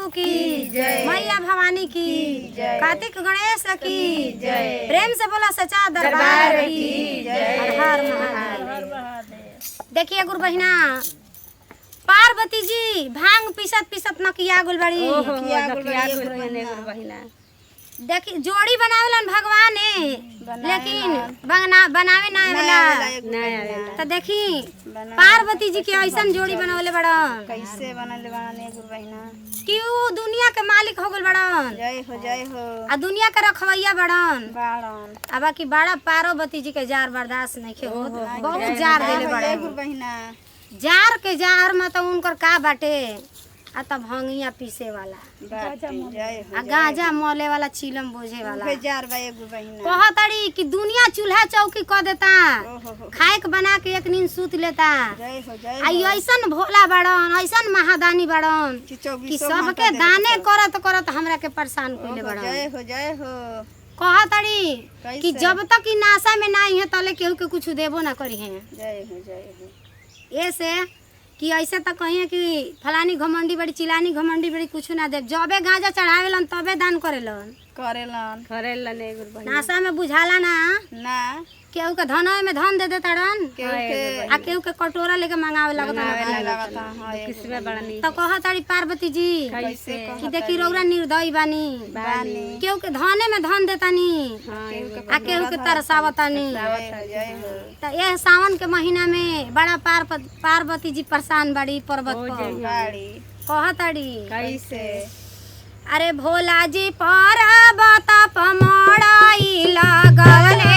प्रभु की मैया भवानी की कार्तिक गणेश की प्रेम से बोला सच्चा दरबार की हर हर महादेव। देखिए गुरु बहिना पार्वती जी भांग पीसत पीसत न किया गुल बड़ी देखी जोड़ी बनावेलन भगवान लेकिन बनावे ना आवेला तो देखी पार्वती जी के ऐसन जोड़ी बनावले बड़न कैसे बनल बाने गुरु बहिना कि ऊ दुनिया के मालिक हो गल बड़न जय हो आ दुनिया के रखवैया बड़न बाड़न अब की बड़ा पार्वती जी के जार बर्दाश्त नहीं खे बहुत जार देले बड़े गुरु बहिना जार के जार में तो उनकर का बाटे आ तब भंगिया पीसे वाला जय आ गांजा मोले वाला चिलम बोझे वाला हो जार बा गुरु बहिना कहतड़ी कि दुनिया चूल्हा चौकी क देता खाए के बना के एक नींद सूत लेता जय आई ऐसन भोला बड़न ऐसन महादानी बड़न कि सबके दाने करत करत हमरा के परेशान कइले बड़न जय हो कहतड़ी कि जब तक ई नासा में नहीं है तले केहू के कुछ देबो ना करी है जय हो ऐसे कि ऐसे तो कहिए कि फलानी घमंडी बड़ी चिलानी घमंडी बड़ी कुछ ना दे जबे गांजा चढ़ावेलन तबे दान करेलन नासा में बुझाला ना केहू के धन में धन दे देताड़न आ केहू के कटोरा लेके मंगावे लगता तो कहताड़ी पार्वती जी कि देखी रौरा निर्दयी बानी केहू के धने में धन देतानी आ केहू के तरसावतानी तो ये सावन के महीना में बड़ा पार्वती जी परेशान बड़ी पर्वत पर कहताड़ी कैसे अरे भोला जी पर्वत पर मड़ाई लगवले